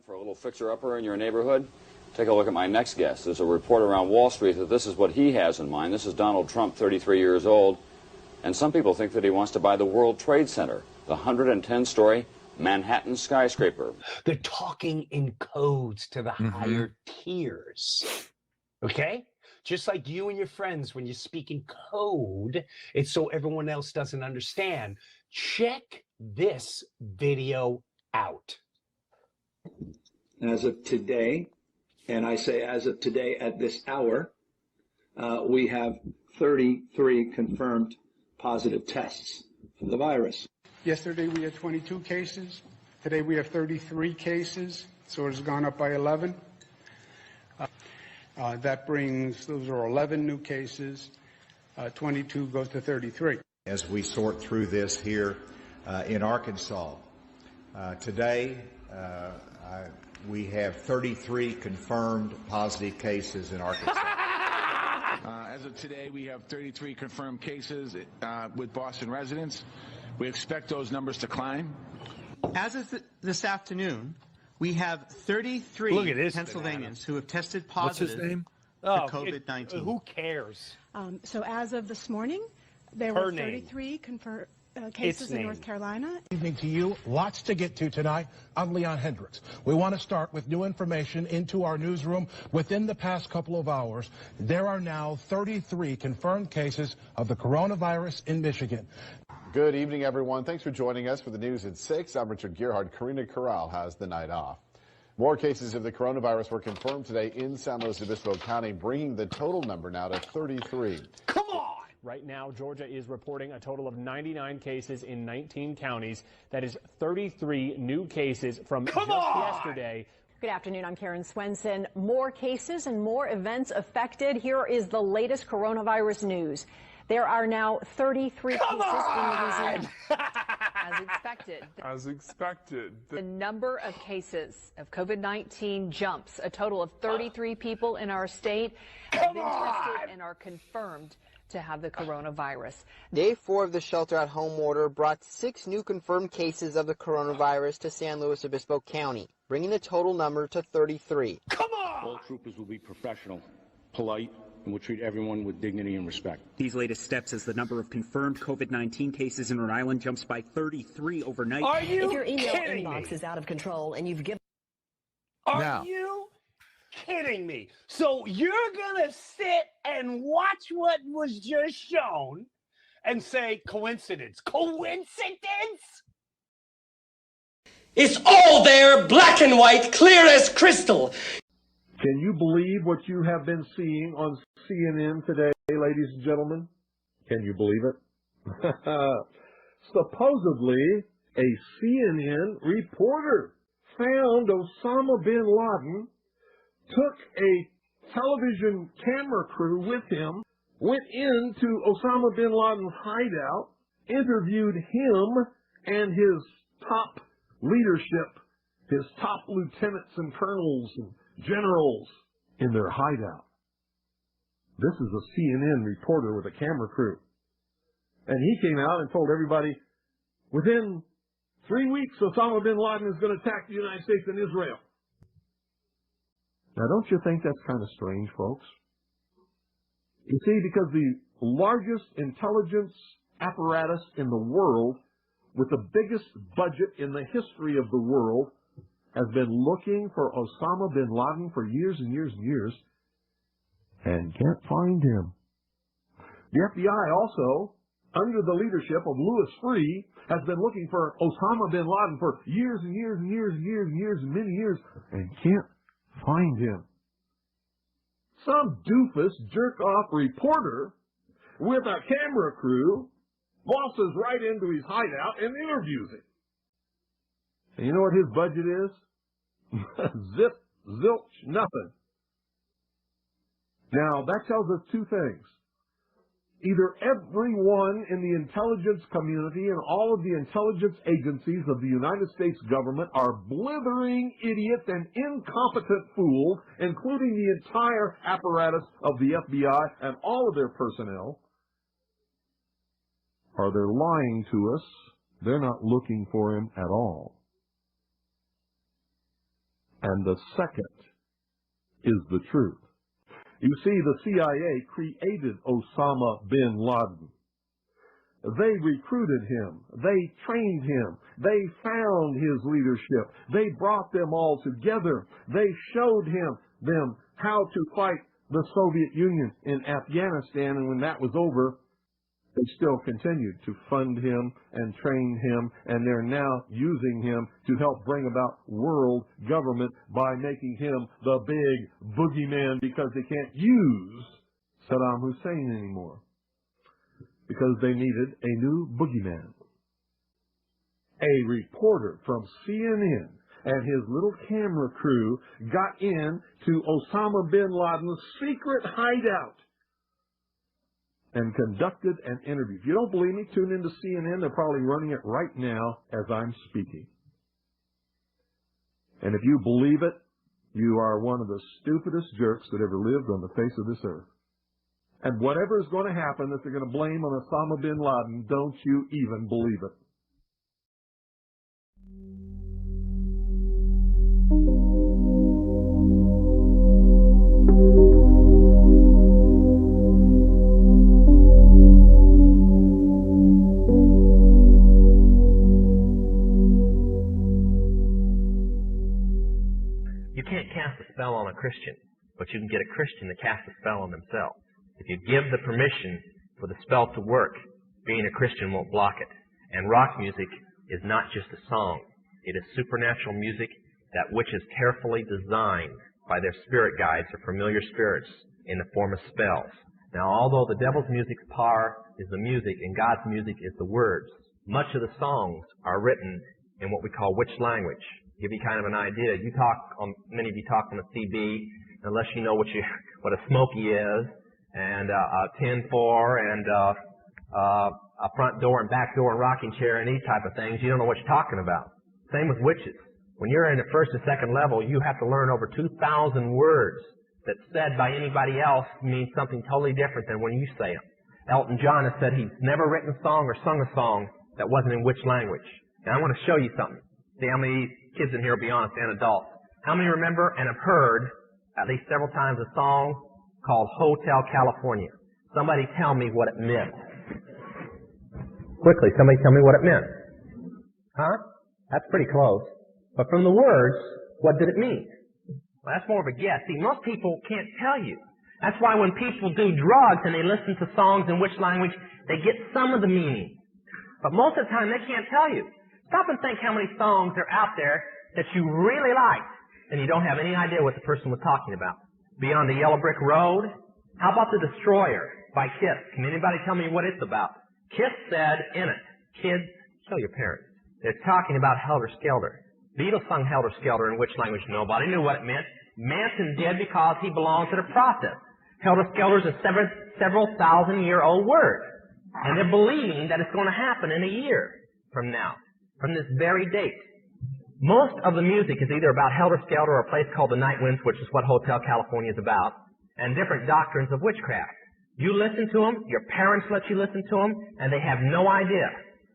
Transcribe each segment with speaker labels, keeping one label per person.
Speaker 1: For a little fixer-upper in your neighborhood? Take a look at my next guest. There's a report around Wall Street that this is what he has in mind. This is Donald Trump, 33 years old, and some people think that he wants to buy the World Trade Center, the 110-story Manhattan skyscraper.
Speaker 2: They're talking in codes to the higher tiers, okay? Just like you and your friends, when you speak in code, it's so everyone else doesn't understand. Check this video out.
Speaker 3: As of today, and I say as of today at this hour, we have 33 confirmed positive tests for the virus.
Speaker 4: Yesterday we had 22 cases. Today we have 33 cases, so it's gone up by 11. That brings, those are 11 new cases. 22 goes to 33.
Speaker 5: As we sort through this here in Arkansas, today we have 33 confirmed positive cases in Arkansas.
Speaker 6: As of today, we have 33 confirmed cases with Boston residents. We expect those numbers to climb.
Speaker 7: As of this afternoon, we have 33 Pennsylvanians who have tested positive for COVID-19.
Speaker 2: Who cares?
Speaker 8: So as of this morning, there were 33 confirmed cases in North Carolina.
Speaker 9: Evening to you. Lots to get to tonight. I'm Leon Hendricks. We want to start with new information into our newsroom. Within the past couple of hours, there are now 33 confirmed cases of the coronavirus in Michigan.
Speaker 10: Good evening, everyone. Thanks for joining us for the news at 6. I'm Richard Gearhart. Karina Corral has the night off. More cases of the coronavirus were confirmed today in San Luis Obispo County, bringing the total number now to 33.
Speaker 11: Come on! Right now, Georgia is reporting a total of 99 cases in 19 counties. That is 33 new cases from yesterday.
Speaker 12: Good afternoon. I'm Karen Swenson. More cases and more events affected. Here is the latest coronavirus news. There are now 33 cases in Louisiana.
Speaker 13: As expected.
Speaker 14: As expected.
Speaker 13: The number of cases of COVID-19 jumps. A total of 33 people in our state have been tested and are confirmed to have the coronavirus.
Speaker 15: Day 4 of the shelter-at-home order brought 6 new confirmed cases of the coronavirus to San Luis Obispo County, bringing the total number to 33.
Speaker 11: Come on!
Speaker 16: All troopers will be professional, polite, and will treat everyone with dignity and respect.
Speaker 17: These latest steps as the number of confirmed COVID-19 cases in Rhode Island jumps by 33 overnight.
Speaker 11: Are you
Speaker 18: If your email
Speaker 11: kidding
Speaker 18: inbox
Speaker 11: me?
Speaker 18: is out of control and you've given...
Speaker 2: Are you kidding me? So you're gonna sit and watch what was just shown and say coincidence? Coincidence?
Speaker 19: It's all there, black and white, clear as crystal.
Speaker 20: Can you believe what you have been seeing on CNN today, ladies and gentlemen? Can you believe it? Supposedly, a CNN reporter found Osama bin Laden, took a television camera crew with him, went into Osama bin Laden's hideout, interviewed him and his top leadership, his top lieutenants and colonels and generals in their hideout. This is a CNN reporter with a camera crew. And he came out and told everybody, within 3 weeks, Osama bin Laden is going to attack the United States and Israel. Now, don't you think that's kind of strange, folks? You see, because the largest intelligence apparatus in the world, with the biggest budget in the history of the world, has been looking for Osama bin Laden for years and years and years, and can't find him. The FBI also, under the leadership of Louis Freeh, has been looking for Osama bin Laden for years and years and years and years and years and many years, and can't find him. Some doofus jerk-off reporter with a camera crew waltzes right into his hideout and interviews him. And you know what his budget is? Zip, zilch, nothing. Now, that tells us two things. Either everyone in the intelligence community and all of the intelligence agencies of the United States government are blithering idiots and incompetent fools, including the entire apparatus of the FBI and all of their personnel, or they're lying to us. They're not looking for him at all. and the second is the truth. You see, the CIA created Osama bin Laden. They recruited him. They trained him. They found his leadership. They brought them all together. They showed them how to fight the Soviet Union in Afghanistan, and when that was over, they still continued to fund him and train him, and they're now using him to help bring about world government by making him the big boogeyman, because they can't use Saddam Hussein anymore, because they needed a new boogeyman. A reporter from CNN and his little camera crew got in to Osama bin Laden's secret hideout and conducted an interview. If you don't believe me, tune into CNN. They're probably running it right now as I'm speaking. And if you believe it, you are one of the stupidest jerks that ever lived on the face of this earth. And whatever is going to happen that they're going to blame on Osama bin Laden, don't you even believe it.
Speaker 14: You can't cast a spell on a Christian, but you can get a Christian to cast a spell on themselves. If you give the permission for the spell to work, being a Christian won't block it. And rock music is not just a song. It is supernatural music, that which is carefully designed by their spirit guides or familiar spirits in the form of spells. Now, although the devil's music's power is the music and God's music is the words, much of the songs are written in what we call witch language. Give you kind of an idea. Many of you talk on a CB, unless you know what a smoky is, and a 10-4, and a front door and back door and rocking chair and these type of things. You don't know what you're talking about. Same with witches. When you're in the first and second level, you have to learn over 2,000 words that said by anybody else mean something totally different than when you say them. Elton John has said he's never written a song or sung a song that wasn't in witch language. Now I want to show you something. See how many kids in here will be honest, and adults. How many remember and have heard at least several times a song called Hotel California? Somebody tell me what it meant. Quickly, somebody tell me what it meant. Huh? That's pretty close. But from the words, what did it mean? Well, that's more of a guess. See, most people can't tell you. That's why when people do drugs and they listen to songs in which language, they get some of the meaning. But most of the time, they can't tell you. Stop and think how many songs are out there that you really like, and you don't have any idea what the person was talking about. Beyond the Yellow Brick Road? How about The Destroyer by Kiss? Can anybody tell me what it's about? Kiss said in it, kids, show your parents. They're talking about Helter Skelter. Beatles sung Helter Skelter in which language? Nobody knew what it meant. Manson did because he belongs to the process. Helter Skelter is a several thousand-year-old word. And they're believing that it's going to happen in a year from now, from this very date. Most of the music is either about Helter Skelter or a place called the Night Winds, which is what Hotel California is about, and different doctrines of witchcraft. You listen to them, your parents let you listen to them, and they have no idea.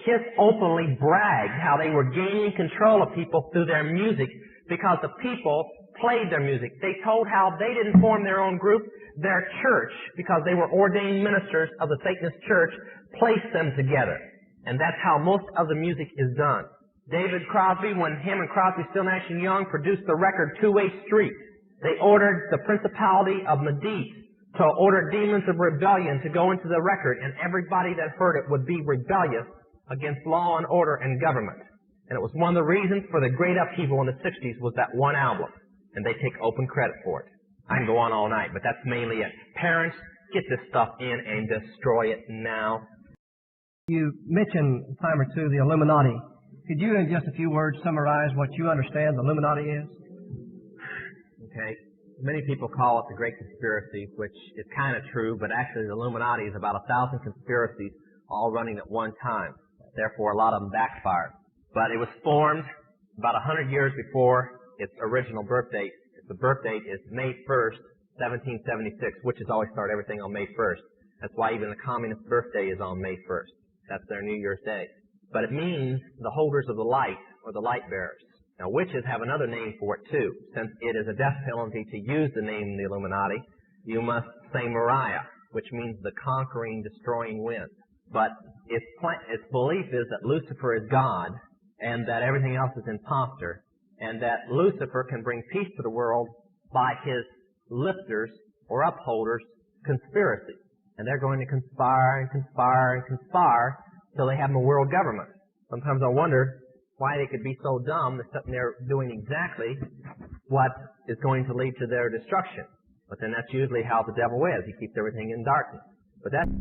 Speaker 14: Kiss openly bragged how they were gaining control of people through their music because the people played their music. They told how they didn't form their own group. Their church, because they were ordained ministers of the Satanist church, placed them together. And that's how most of the music is done. David Crosby, when him and Crosby, Still, Nash & Young produced the record Two-Way Street, they ordered the principality of Medici to order demons of rebellion to go into the record, and everybody that heard it would be rebellious against law and order and government. And it was one of the reasons for the great upheaval in the 60s was that one album. And they take open credit for it. I can go on all night, but that's mainly it. Parents, get this stuff in and destroy it now.
Speaker 18: You mentioned a time or two the Illuminati. Could you, in just a few words, summarize what you understand the Illuminati is?
Speaker 14: Okay. Many people call it the Great Conspiracy, which is kind of true, but actually the Illuminati is about 1,000 conspiracies all running at one time. Therefore, a lot of them backfired. But it was formed about 100 years before its original birth date. The birth date is May 1st, 1776, which has always started everything on May 1st. That's why even the communist birthday is on May 1st. That's their New Year's Day. But it means the holders of the light, or the light bearers. Now, witches have another name for it, too. Since it is a death penalty to use the name the Illuminati, you must say Mariah, which means the conquering, destroying wind. But its belief is that Lucifer is God, and that everything else is imposter, and that Lucifer can bring peace to the world by his lifters or upholders' conspiracy. And they're going to conspire and conspire and conspire till they have a world government. Sometimes I wonder why they could be so dumb that they're doing exactly what is going to lead to their destruction. But then that's usually how the devil is. He keeps everything in darkness. But that's